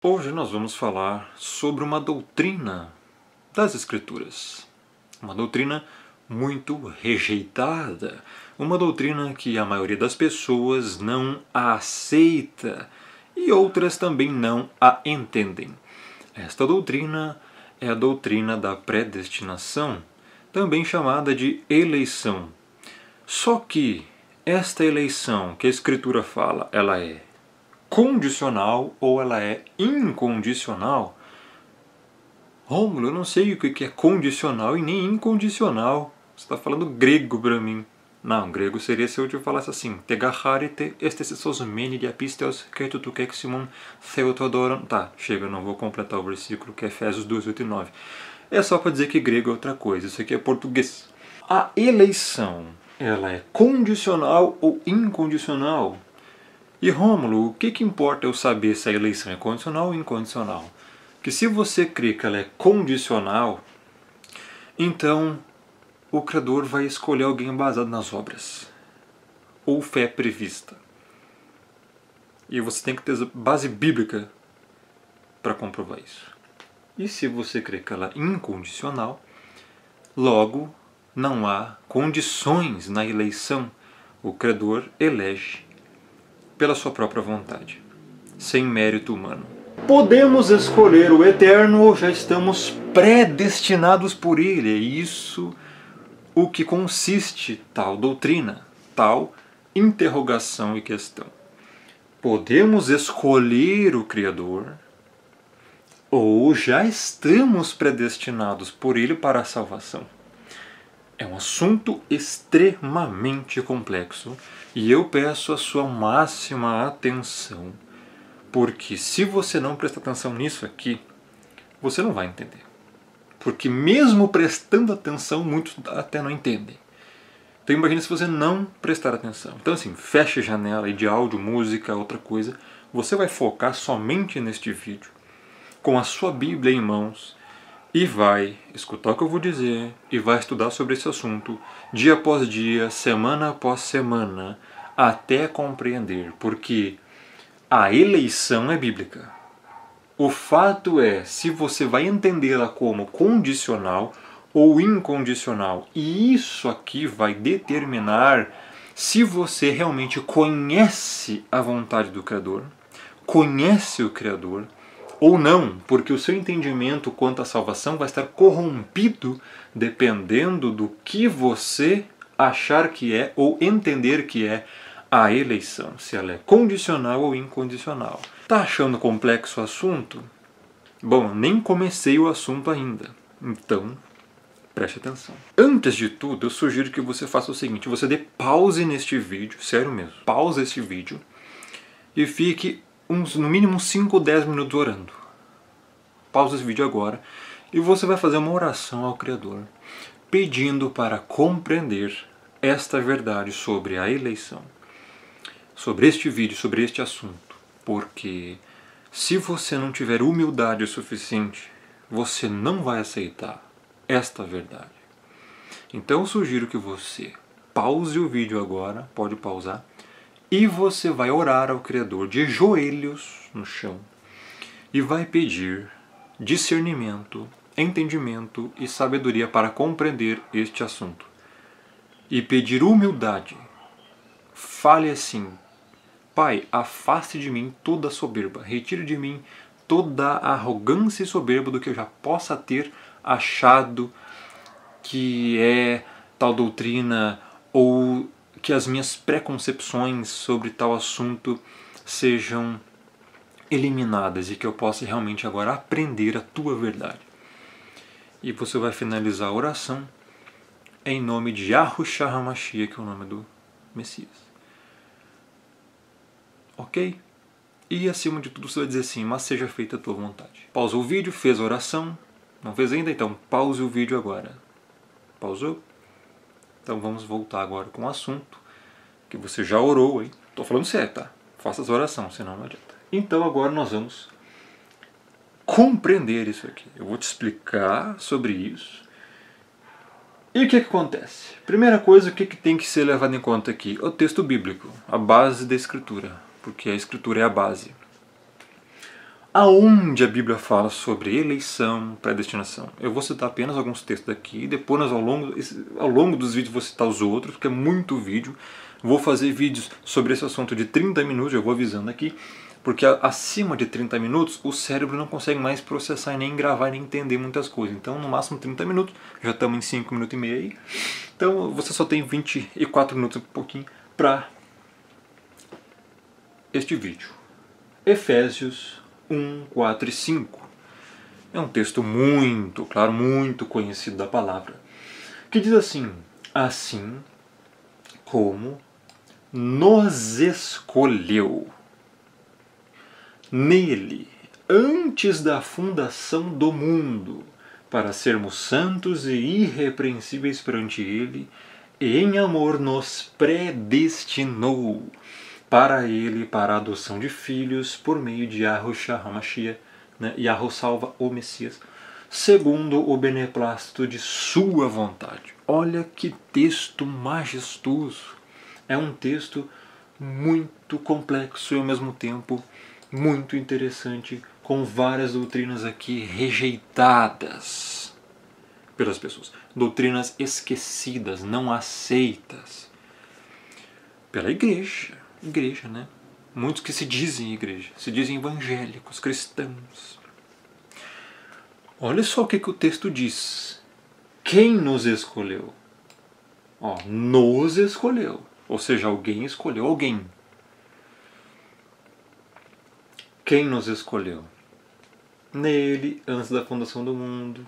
Hoje nós vamos falar sobre uma doutrina das Escrituras. Uma doutrina muito rejeitada. Uma doutrina que a maioria das pessoas não a aceita e outras também não a entendem. Esta doutrina é a doutrina da predestinação, também chamada de eleição. Só que esta eleição que a Escritura fala, ela é condicional ou ela é incondicional? Rômulo, eu não sei o que é condicional e nem incondicional. Você está falando grego para mim. Não, grego seria se eu te falasse assim: Tegacharite estessos meni diapisteos ketutukeximum theotodoron. Tá, chega, eu não vou completar o versículo que é Efésios 2, 8 e 9. É só para dizer que grego é outra coisa, isso aqui é português. A eleição, ela é condicional ou incondicional? E Rômulo, o que importa eu saber se a eleição é condicional ou incondicional? Que se você crê que ela é condicional, então o Criador vai escolher alguém baseado nas obras ou fé prevista. E você tem que ter base bíblica para comprovar isso. E se você crê que ela é incondicional, logo não há condições na eleição. O Criador elege pela sua própria vontade, sem mérito humano. Podemos escolher o eterno ou já estamos predestinados por ele? É isso o que consiste tal doutrina, tal interrogação e questão. Podemos escolher o Criador ou já estamos predestinados por ele para a salvação? É um assunto extremamente complexo e eu peço a sua máxima atenção, porque se você não prestar atenção nisso aqui, você não vai entender. Porque mesmo prestando atenção, muitos até não entendem. Então imagine se você não prestar atenção. Então assim, feche a janela aí de áudio, música, outra coisa. Você vai focar somente neste vídeo, com a sua Bíblia em mãos, e vai escutar o que eu vou dizer e vai estudar sobre esse assunto dia após dia, semana após semana, até compreender, porque a eleição é bíblica. O fato é se você vai entendê-la como condicional ou incondicional, e isso aqui vai determinar se você realmente conhece a vontade do Criador, conhece o Criador, ou não, porque o seu entendimento quanto à salvação vai estar corrompido dependendo do que você achar que é ou entender que é a eleição, se ela é condicional ou incondicional. Tá achando complexo o assunto? Bom, nem comecei o assunto ainda, então preste atenção. Antes de tudo, eu sugiro que você faça o seguinte: você dê pause neste vídeo, sério mesmo, pause este vídeo e fique no mínimo 5 ou 10 minutos orando. Pausa esse vídeo agora e você vai fazer uma oração ao Criador, pedindo para compreender esta verdade sobre a eleição, sobre este vídeo, sobre este assunto. Porque se você não tiver humildade o suficiente, você não vai aceitar esta verdade. Então eu sugiro que você pause o vídeo agora, pode pausar, e você vai orar ao Criador de joelhos no chão e vai pedir discernimento, entendimento e sabedoria para compreender este assunto. E pedir humildade. Fale assim: Pai, afaste de mim toda a soberba, retire de mim toda a arrogância e soberba do que eu já possa ter achado que é tal doutrina, ou que as minhas preconcepções sobre tal assunto sejam eliminadas e que eu possa realmente agora aprender a tua verdade. E você vai finalizar a oração em nome de Yahushua HaMashiach, que é o nome do Messias. Ok? E acima de tudo você vai dizer assim: mas seja feita a tua vontade. Pausa o vídeo, fez a oração, não fez ainda? Então pause o vídeo agora. Pausou? Então vamos voltar agora com o assunto, que você já orou, hein? Tô falando sério, tá? Faça as orações, senão não adianta. Então agora nós vamos compreender isso aqui. Eu vou te explicar sobre isso. E o que acontece? Primeira coisa, o que tem que ser levado em conta aqui? O texto bíblico, a base da Escritura, porque a Escritura é a base. aonde a Bíblia fala sobre eleição, predestinação. Eu vou citar apenas alguns textos aqui, e depois ao longo dos vídeos vou citar os outros, porque é muito vídeo. Vou fazer vídeos sobre esse assunto de 30 minutos, eu vou avisando aqui, porque acima de 30 minutos o cérebro não consegue mais processar, e nem gravar, nem entender muitas coisas. Então no máximo 30 minutos, já estamos em 5 minutos e meio aí. Então você só tem 24 minutos, um pouquinho, para este vídeo. Efésios 1, 4 e 5. É um texto muito, claro, muito conhecido da palavra, que diz assim: assim como nos escolheu nele antes da fundação do mundo, para sermos santos e irrepreensíveis perante ele, e em amor nos predestinou para ele, para a adoção de filhos, por meio de Yahushua HaMashiach, né? Yahweh salva o Messias, segundo o beneplácito de sua vontade. Olha que texto majestoso! É um texto muito complexo e ao mesmo tempo muito interessante, com várias doutrinas aqui rejeitadas pelas pessoas. Doutrinas esquecidas, não aceitas pela igreja. Igreja, né? Muitos que se dizem igreja, se dizem evangélicos, cristãos. Olha só o que o texto diz. Quem nos escolheu? Nos escolheu. Ou seja, alguém escolheu alguém. Quem nos escolheu? Nele, antes da fundação do mundo.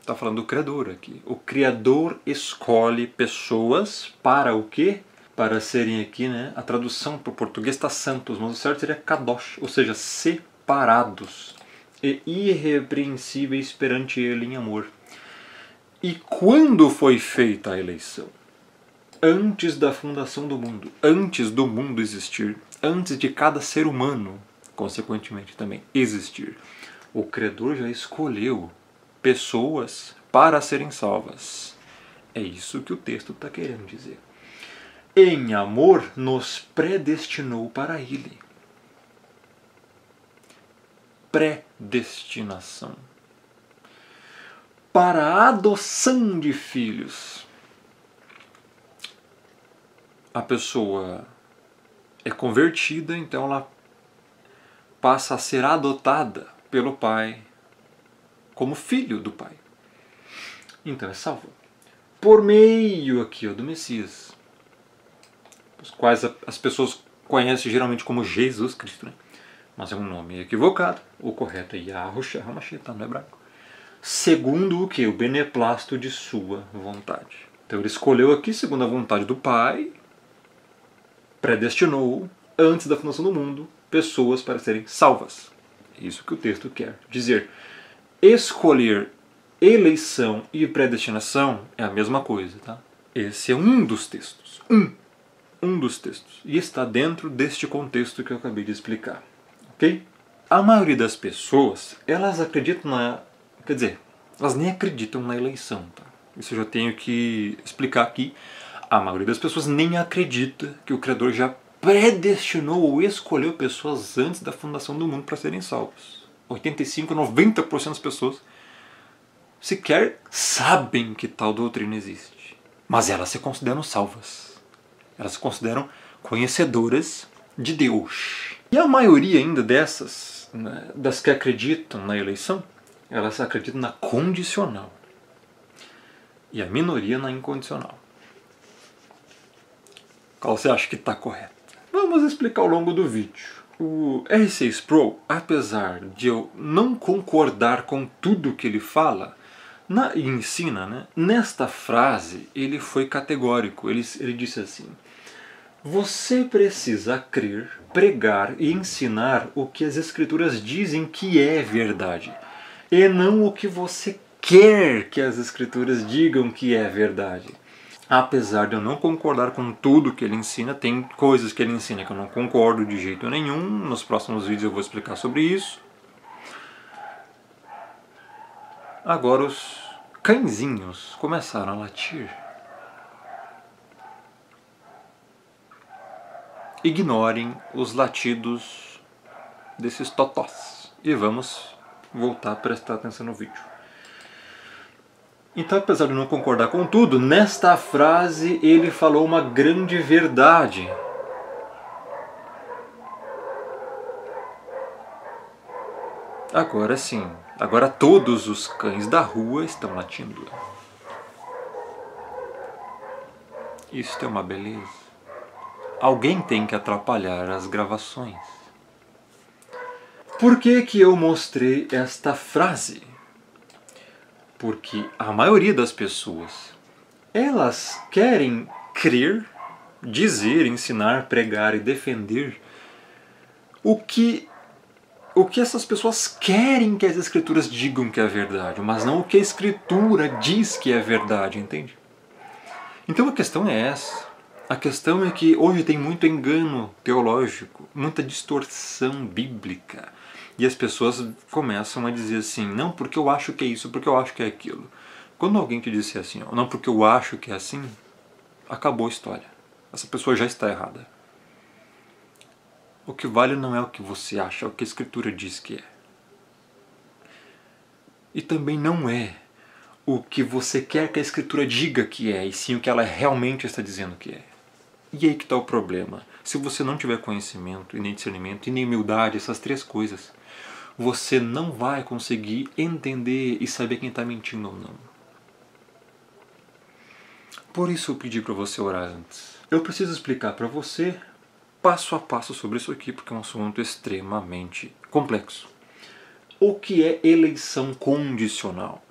Está falando do Criador aqui. O Criador escolhe pessoas para o quê? Para serem aqui, né? A tradução para o português está santos, mas o certo seria kadosh, ou seja, separados e irrepreensíveis perante ele em amor. E quando foi feita a eleição? Antes da fundação do mundo, antes do mundo existir, antes de cada ser humano, consequentemente também, existir. O Criador já escolheu pessoas para serem salvas. É isso que o texto está querendo dizer. Em amor nos predestinou para ele. Predestinação. Para a adoção de filhos. A pessoa é convertida, então ela passa a ser adotada pelo pai como filho do pai. Então é salvo. Por meio aqui do Messias, os quais as pessoas conhecem geralmente como Jesus Cristo, né? Mas é um nome equivocado. O correto é Yahushua HaMashiach, tá no hebraico. Segundo o que? O beneplácito de sua vontade. Então ele escolheu aqui, segundo a vontade do Pai, predestinou, antes da fundação do mundo, pessoas para serem salvas. Isso que o texto quer dizer. Escolher, eleição e predestinação é a mesma coisa, tá? Esse é um dos textos. Um dos textos. E está dentro deste contexto que eu acabei de explicar. Ok? A maioria das pessoas, elas acreditam na... Quer dizer, elas nem acreditam na eleição, tá? Isso eu já tenho que explicar aqui. A maioria das pessoas nem acredita que o Criador já predestinou ou escolheu pessoas antes da fundação do mundo para serem salvos. 85, 90% das pessoas sequer sabem que tal doutrina existe. Mas elas se consideram salvas. Elas se consideram conhecedoras de Deus. E a maioria ainda dessas, né, das que acreditam na eleição, elas acreditam na condicional. E a minoria na incondicional. Qual você acha que está correto? Vamos explicar ao longo do vídeo. O R6 Pro, apesar de eu não concordar com tudo que ele fala e ensina, né, nesta frase ele foi categórico. Ele disse assim: você precisa crer, pregar e ensinar o que as Escrituras dizem que é verdade, e não o que você quer que as Escrituras digam que é verdade. Apesar de eu não concordar com tudo que ele ensina, tem coisas que ele ensina que eu não concordo de jeito nenhum. Nos próximos vídeos eu vou explicar sobre isso. Agora os cãezinhos começaram a latir. Ignorem os latidos desses totós. e vamos voltar a prestar atenção no vídeo. Então, apesar de não concordar com tudo, nesta frase ele falou uma grande verdade. Agora sim, agora todos os cães da rua estão latindo. Isto é uma beleza. Alguém tem que atrapalhar as gravações. Por que que eu mostrei esta frase? Porque a maioria das pessoas, elas querem crer, dizer, ensinar, pregar e defender o que essas pessoas querem que as escrituras digam que é verdade, mas não o que a escritura diz que é verdade, entende? Então a questão é essa. A questão é que hoje tem muito engano teológico, muita distorção bíblica. E as pessoas começam a dizer assim, não porque eu acho que é isso, porque eu acho que é aquilo. Quando alguém te disser assim, não porque eu acho que é assim, acabou a história. Essa pessoa já está errada. O que vale não é o que você acha, é o que a Escritura diz que é. E também não é o que você quer que a Escritura diga que é, e sim o que ela realmente está dizendo que é. E aí que está o problema. Se você não tiver conhecimento, e nem discernimento, e nem humildade, essas três coisas, você não vai conseguir entender e saber quem está mentindo ou não. Por isso eu pedi para você orar antes. Eu preciso explicar para você passo a passo sobre isso aqui, porque é um assunto extremamente complexo. O que é eleição condicional?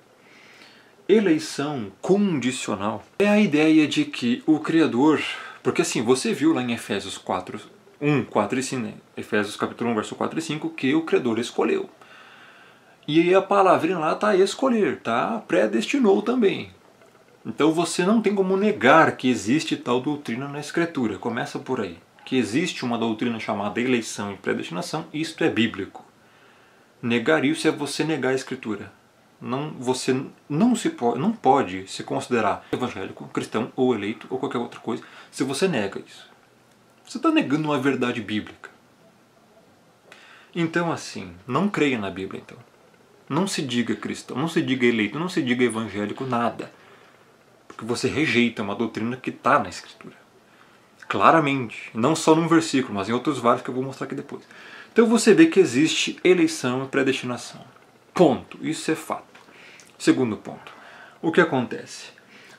Eleição condicional é a ideia de que o Criador... Porque assim, você viu lá em Efésios 4, 1, 4 e 5, né? Efésios capítulo 1, verso 4 e 5, que o Criador escolheu. E aí a palavrinha lá está escolher, tá? Predestinou também. Então você não tem como negar que existe tal doutrina na Escritura. Começa por aí. Que existe uma doutrina chamada eleição e predestinação, isto é bíblico. Negar isso é você negar a Escritura. Você não pode se considerar evangélico, cristão ou eleito ou qualquer outra coisa se você nega isso. Você está negando uma verdade bíblica. Então assim, não creia na Bíblia então. Não se diga cristão, não se diga eleito, não se diga evangélico, nada. Porque você rejeita uma doutrina que está na Escritura. Claramente, não só num versículo, mas em outros vários que eu vou mostrar aqui depois. Então você vê que existe eleição e predestinação. Ponto. Isso é fato. Segundo ponto. O que acontece?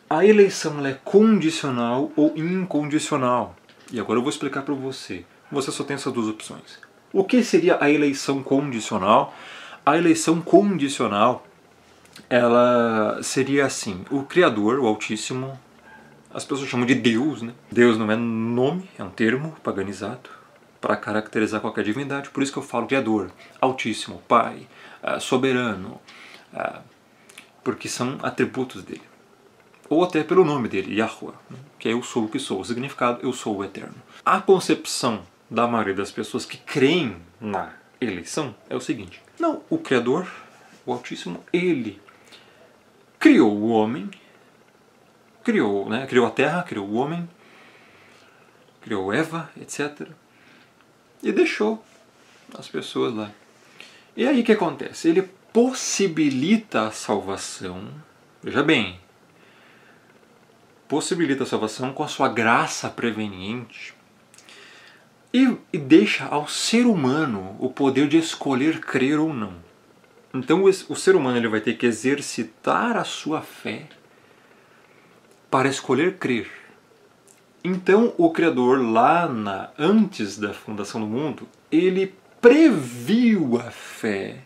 A eleição ela é condicional ou incondicional. E agora eu vou explicar para você. Você só tem essas duas opções. O que seria a eleição condicional? A eleição condicional ela seria assim. O Criador, o Altíssimo, as pessoas chamam de Deus, né? Deus não é nome, é um termo paganizado para caracterizar qualquer divindade. Por isso que eu falo Criador, Altíssimo, Pai, soberano, porque são atributos dele. Ou até pelo nome dele, Yahweh, que é eu sou o que sou. O significado, eu sou o eterno. A concepção da maioria das pessoas que creem na eleição é o seguinte. Não, o Criador, o Altíssimo, ele criou o homem, criou a terra, criou o homem, criou Eva, etc. E deixou as pessoas lá. E aí o que acontece? Ele possibilita a salvação, veja bem, possibilita a salvação com a sua graça preveniente e deixa ao ser humano o poder de escolher crer ou não. Então o ser humano ele vai ter que exercitar a sua fé para escolher crer. Então o Criador lá antes da fundação do mundo, ele previu a fé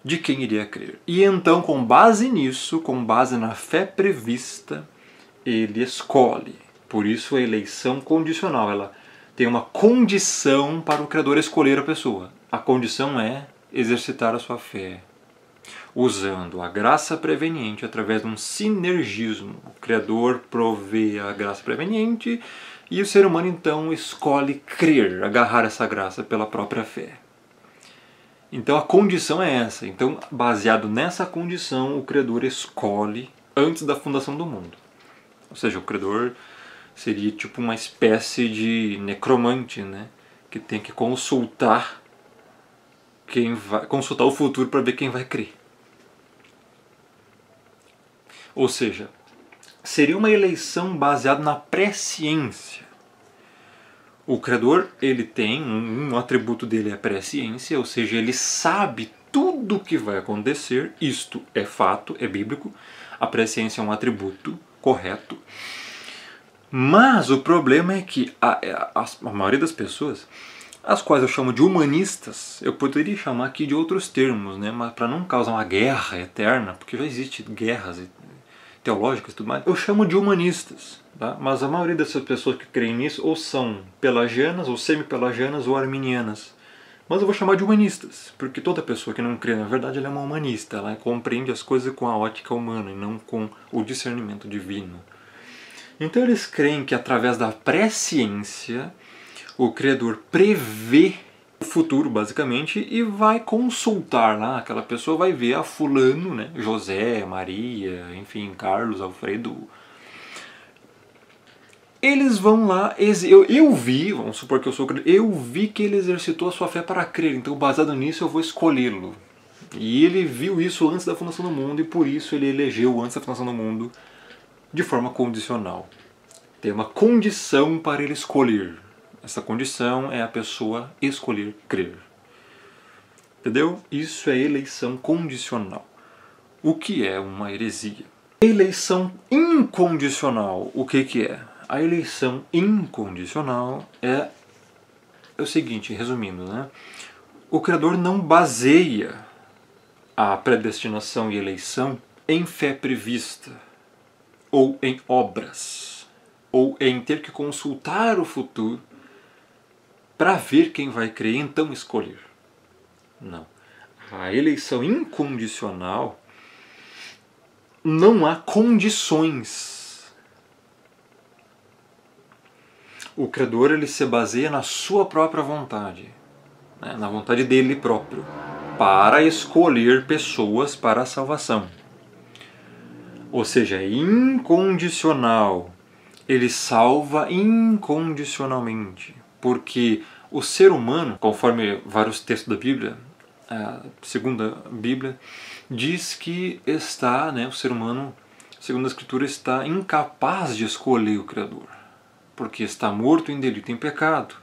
de quem iria crer. E então com base nisso, com base na fé prevista, ele escolhe. Por isso a eleição condicional, ela tem uma condição para o Criador escolher a pessoa. A condição é exercitar a sua fé, usando a graça preveniente através de um sinergismo. O Criador provê a graça preveniente e o ser humano então escolhe crer, agarrar essa graça pela própria fé. Então a condição é essa. Então, baseado nessa condição, o Criador escolhe antes da fundação do mundo. Ou seja, o Criador seria tipo uma espécie de necromante, né? Que tem que consultar quem vai consultar o futuro para ver quem vai crer. Ou seja, seria uma eleição baseada na presciência. O credor, ele tem, um atributo dele é a presciência, ou seja, ele sabe tudo o que vai acontecer, isto é fato, é bíblico, a presciência é um atributo correto, mas o problema é que a maioria das pessoas, as quais eu chamo de humanistas, eu poderia chamar aqui de outros termos, né, mas para não causar uma guerra eterna, porque já existem guerras teológicas e tudo mais, eu chamo de humanistas, tá? Mas a maioria dessas pessoas que creem nisso ou são pelagianas, ou semi-pelagianas, ou arminianas. Mas eu vou chamar de humanistas, porque toda pessoa que não crê na verdade ela é uma humanista, ela compreende as coisas com a ótica humana e não com o discernimento divino. Então eles creem que através da presciência o Criador prevê o futuro, basicamente, e vai consultar lá, aquela pessoa vai ver a fulano, né? José, Maria, enfim, Carlos, Alfredo. Eles vão lá, eu vi, vamos supor que eu sou crente, eu vi que ele exercitou a sua fé para crer, então baseado nisso eu vou escolhê-lo. E ele viu isso antes da fundação do mundo e por isso ele elegeu antes da fundação do mundo de forma condicional. Tem uma condição para ele escolher. Essa condição é a pessoa escolher crer. Entendeu? Isso é eleição condicional. O que é uma heresia? Eleição incondicional, o que é? A eleição incondicional é o seguinte, resumindo, né? O Criador não baseia a predestinação e eleição em fé prevista, ou em obras, ou em ter que consultar o futuro para ver quem vai crer e então escolher. Não. A eleição incondicional não há condições. O Criador ele se baseia na sua própria vontade, né, na vontade dele próprio, para escolher pessoas para a salvação. Ou seja, é incondicional. Ele salva incondicionalmente. Porque o ser humano, conforme vários textos da Bíblia, a segunda Bíblia, diz que está, né, o ser humano, segundo a Escritura, está incapaz de escolher o Criador. Porque está morto em delito e em pecado.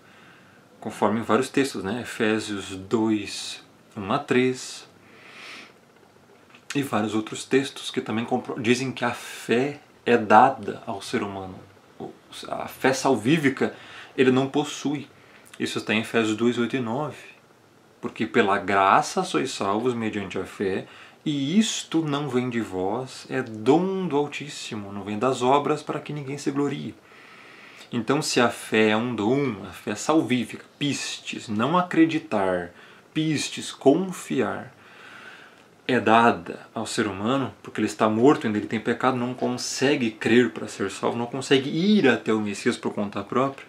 Conforme vários textos, né? Efésios 2, 1 a 3. E vários outros textos que também dizem que a fé é dada ao ser humano. A fé salvífica ele não possui. Isso está em Efésios 2, 8 e 9. Porque pela graça sois salvos mediante a fé, e isto não vem de vós, é dom do Altíssimo, não vem das obras para que ninguém se glorie. Então se a fé é um dom, a fé salvífica, pistes, não acreditar, pistes, confiar, é dada ao ser humano, porque ele está morto, ainda ele tem pecado, não consegue crer para ser salvo, não consegue ir até o Messias por conta própria.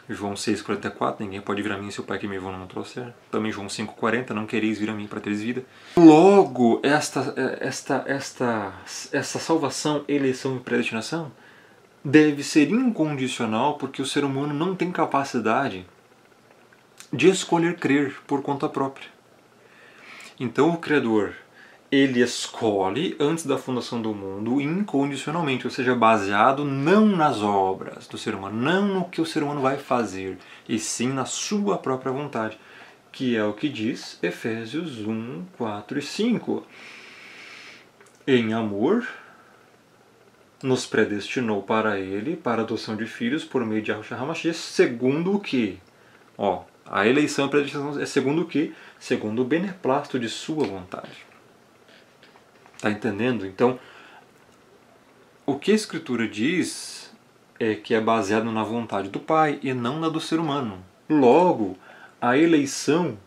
João 6,44, ninguém pode vir a mim se o Pai que me enviou não trouxer. Também João 5,40, não quereis vir a mim para teres vida. Logo, esta salvação, eleição e predestinação deve ser incondicional, porque o ser humano não tem capacidade de escolher crer por conta própria. Então o Criador, ele escolhe antes da fundação do mundo incondicionalmente, ou seja, baseado não nas obras do ser humano, não no que o ser humano vai fazer, e sim na sua própria vontade, que é o que diz Efésios 1, 4 e 5. Em amor, nos predestinou para ele, para a adoção de filhos, por meio de Yahushua HaMashiach, segundo o que? A eleição e a predestinação é segundo o que? Segundo o beneplácito de sua vontade. Está entendendo? Então, o que a Escritura diz é que é baseado na vontade do Pai e não na do ser humano. Logo, a eleição,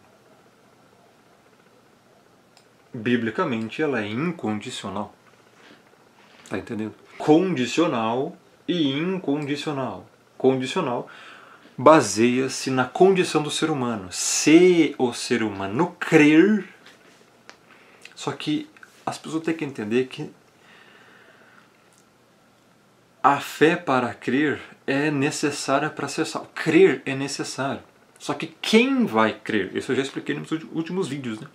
biblicamente, ela é incondicional. Está entendendo? Condicional e incondicional. Condicional baseia-se na condição do ser humano. Se o ser humano crer, só que as pessoas têm que entender que a fé para crer é necessária para ser salvo. Crer é necessário. Só que quem vai crer? Isso eu já expliquei nos últimos vídeos, né?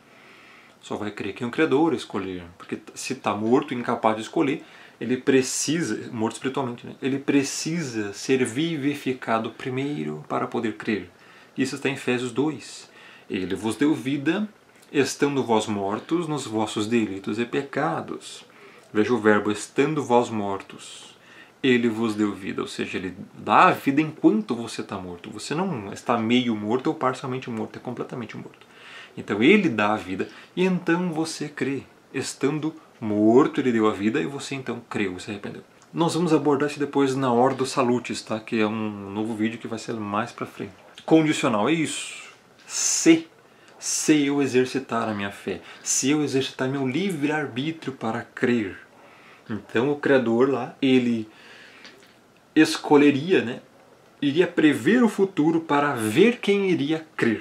Só vai crer quem o Criador escolher. Porque se está morto, incapaz de escolher, ele precisa, morto espiritualmente, né? Ele precisa ser vivificado primeiro para poder crer. Isso está em Efésios 2. Ele vos deu vida, estando vós mortos nos vossos delitos e pecados. Veja o verbo, estando vós mortos. Ele vos deu vida, ou seja, ele dá a vida enquanto você está morto. Você não está meio morto ou parcialmente morto, é completamente morto. Então ele dá a vida e então você crê. Estando morto, ele deu a vida e você então creu, se arrependeu. Nós vamos abordar isso depois na Ordo Salutis, tá? Que é um novo vídeo que vai ser mais pra frente. Condicional é isso. Se eu exercitar a minha fé, se eu exercitar meu livre-arbítrio para crer. Então o Criador lá, ele escolheria, né? Iria prever o futuro para ver quem iria crer.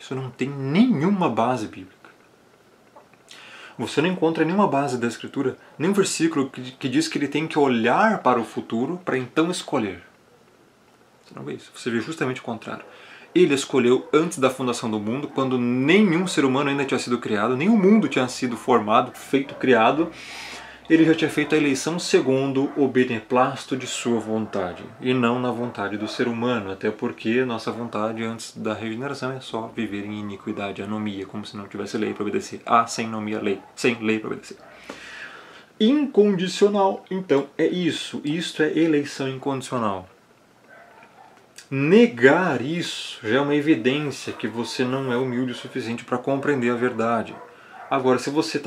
Isso não tem nenhuma base bíblica. Você não encontra nenhuma base da Escritura, nenhum versículo que diz que ele tem que olhar para o futuro para então escolher. Você não vê isso. Você vê justamente o contrário. Ele escolheu antes da fundação do mundo, quando nenhum ser humano ainda tinha sido criado, nem o mundo tinha sido formado, feito, criado. Ele já tinha feito a eleição segundo o beneplácito de sua vontade, e não na vontade do ser humano, até porque nossa vontade antes da regeneração é só viver em iniquidade, anomia, como se não tivesse lei para obedecer. Sem anomia, lei, sem lei para obedecer. Incondicional, então, é isso. Isto é eleição incondicional. Negar isso já é uma evidência que você não é humilde o suficiente para compreender a verdade. Agora, se você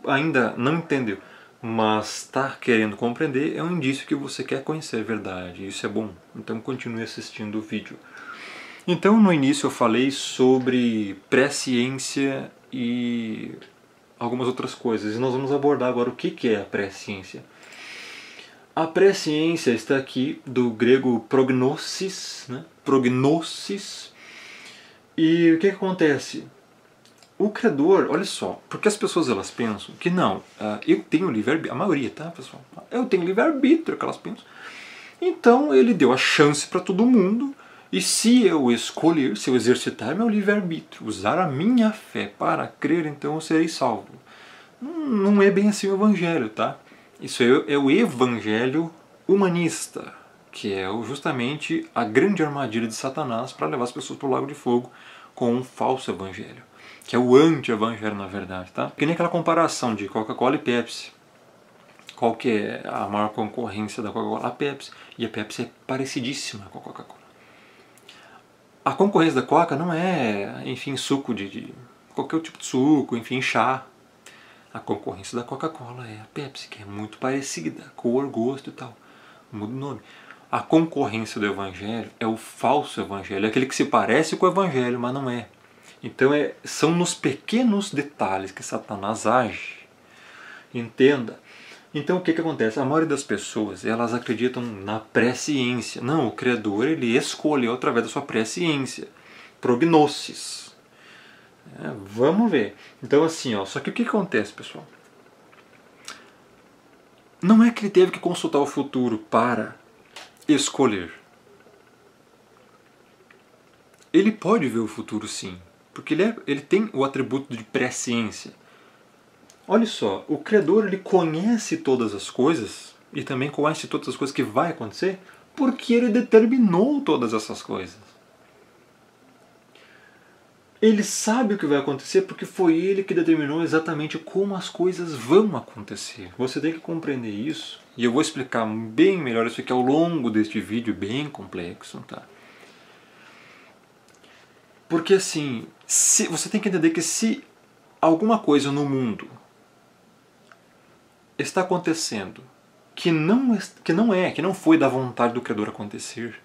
ainda não entendeu, mas está querendo compreender, é um indício que você quer conhecer a verdade. Isso é bom. Então continue assistindo o vídeo. Então no início eu falei sobre pré-ciência e algumas outras coisas. E nós vamos abordar agora o que é a pré-ciência. A pré-ciência está aqui do grego prognosis, né? Prognosis. E o que acontece? O Criador, olha só, porque as pessoas elas pensam que não, eu tenho livre-arbítrio, a maioria, tá, pessoal? Eu tenho livre-arbítrio, que elas pensam. Então ele deu a chance para todo mundo, e se eu escolher, se eu exercitar meu livre-arbítrio, usar a minha fé para crer, então eu serei salvo. Não é bem assim o Evangelho, tá? Isso é o Evangelho humanista, que é justamente a grande armadilha de Satanás para levar as pessoas para o lago de fogo com um falso Evangelho. Que é o anti-evangelho, na verdade, tá? Que nem aquela comparação de Coca-Cola e Pepsi. Qual que é a maior concorrência da Coca-Cola? A Pepsi. E a Pepsi é parecidíssima com a Coca-Cola. A concorrência da Coca não é, enfim, suco de qualquer tipo de suco, enfim, chá. A concorrência da Coca-Cola é a Pepsi, que é muito parecida, cor, gosto e tal. Muda o nome. A concorrência do evangelho é o falso evangelho, é aquele que se parece com o evangelho, mas não é. Então são nos pequenos detalhes que Satanás age. Entenda. Então o que acontece? A maioria das pessoas elas acreditam na pré-ciência. Não, o Criador ele escolheu através da sua pré-ciência. Prognosis. Vamos ver. Então assim, só que o que acontece, pessoal? Não é que ele teve que consultar o futuro para escolher. Ele pode ver o futuro sim. Porque ele tem o atributo de presciência. Olha só, o Criador ele conhece todas as coisas e também conhece todas as coisas que vai acontecer porque ele determinou todas essas coisas. Ele sabe o que vai acontecer porque foi ele que determinou exatamente como as coisas vão acontecer. Você tem que compreender isso e eu vou explicar bem melhor isso aqui ao longo deste vídeo bem complexo, tá? Porque assim, você tem que entender que se alguma coisa no mundo está acontecendo que não foi da vontade do Criador acontecer,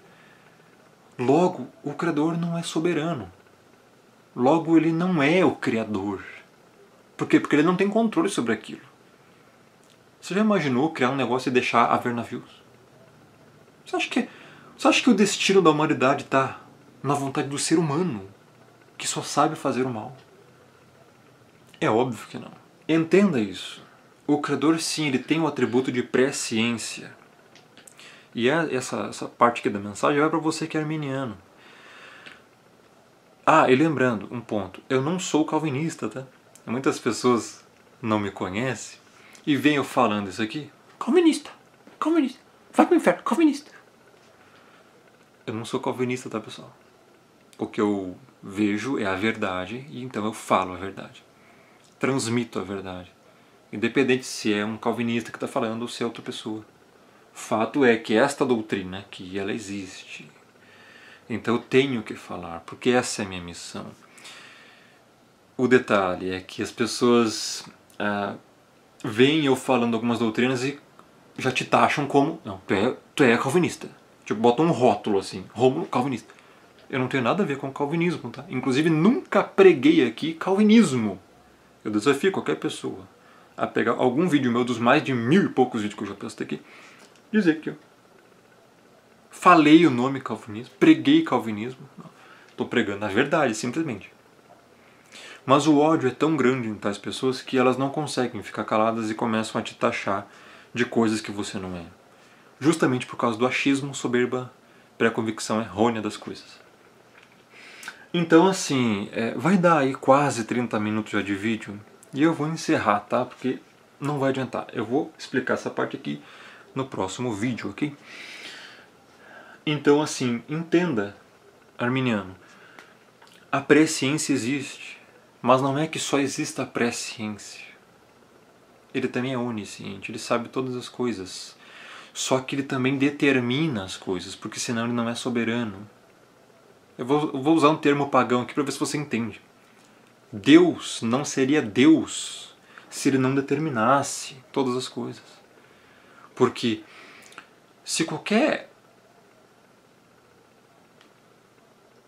logo o Criador não é soberano. Logo ele não é o Criador. Por quê? Porque ele não tem controle sobre aquilo. Você já imaginou criar um negócio e deixar haver navios? Você acha que o destino da humanidade está na vontade do ser humano, que só sabe fazer o mal? É óbvio que não. Entenda isso. O Criador, sim, ele tem o atributo de presciência. E essa parte aqui da mensagem vai para você que é arminiano. Ah, e lembrando, um ponto, eu não sou calvinista, tá? Muitas pessoas não me conhecem e veem eu falando isso aqui, calvinista, calvinista, vai pro inferno, calvinista. Eu não sou calvinista, tá, pessoal? O que eu vejo é a verdade e então eu falo a verdade. Transmito a verdade. Independente se é um calvinista que está falando ou se é outra pessoa. Fato é que esta doutrina aqui, ela existe. Então eu tenho que falar, porque essa é a minha missão. O detalhe é que as pessoas veem eu falando algumas doutrinas e já te taxam como, não, tu é calvinista. Tipo, botam um rótulo assim, Rômulo calvinista. Eu não tenho nada a ver com calvinismo, tá? Inclusive nunca preguei aqui calvinismo. Eu desafio qualquer pessoa a pegar algum vídeo meu dos mais de 1000 e poucos vídeos que eu já postei aqui, dizer que eu falei o nome calvinismo, preguei calvinismo. Estou pregando a verdade, simplesmente. Mas o ódio é tão grande em tais pessoas que elas não conseguem ficar caladas e começam a te taxar de coisas que você não é. Justamente por causa do achismo, soberba, pré-convicção errônea das coisas. Então assim, vai dar aí quase 30 minutos já de vídeo e eu vou encerrar, tá? Porque não vai adiantar. Eu vou explicar essa parte aqui no próximo vídeo, ok? Então assim, entenda, arminiano, a presciência existe, mas não é que só exista a presciência. Ele também é onisciente, ele sabe todas as coisas. Só que ele também determina as coisas, porque senão ele não é soberano. Eu vou usar um termo pagão aqui para ver se você entende. Deus não seria Deus se ele não determinasse todas as coisas. Porque se qualquer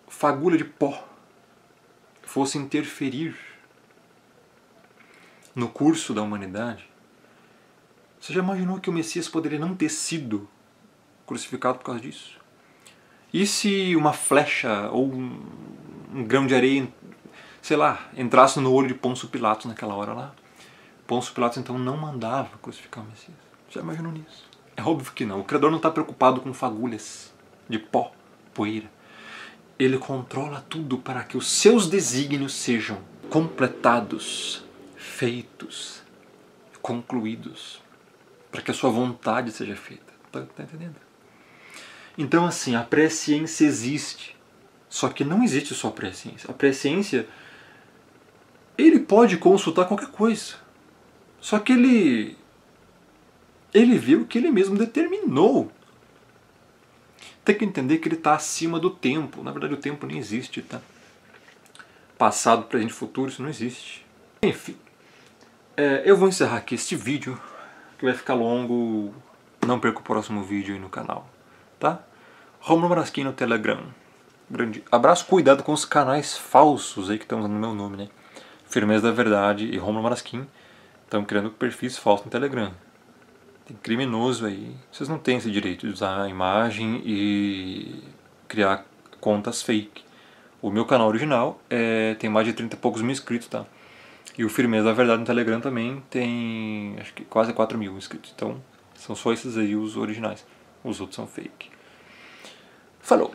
fagulha de pó fosse interferir no curso da humanidade, você já imaginou que o Messias poderia não ter sido crucificado por causa disso? E se uma flecha ou um grão de areia, sei lá, entrasse no olho de Pôncio Pilatos naquela hora lá? Pôncio Pilatos então não mandava crucificar o Messias. Já imaginou nisso? É óbvio que não. O Criador não está preocupado com fagulhas de pó, poeira. Ele controla tudo para que os seus desígnios sejam completados, feitos, concluídos, para que a sua vontade seja feita. Tá entendendo? Então assim, a presciência existe, só que não existe só a presciência. A presciência, ele pode consultar qualquer coisa, só que ele viu que ele mesmo determinou. Tem que entender que ele está acima do tempo. Na verdade o tempo nem existe, tá? Passado, presente, futuro, isso não existe. Enfim, eu vou encerrar aqui este vídeo, que vai ficar longo. Não perca o próximo vídeo aí no canal, tá? Rômulo Marasquim no Telegram. Grande abraço, cuidado com os canais falsos aí que estão usando o meu nome, né? Firmeza da Verdade e Rômulo Marasquim estão criando perfis falsos no Telegram. Tem criminoso aí. Vocês não têm esse direito de usar a imagem e criar contas fake. O meu canal original tem mais de 30 e poucos mil inscritos, tá? E o Firmeza da Verdade no Telegram também tem, acho que quase 4 mil inscritos. Então, são só esses aí os originais. Os outros são fake. Falou!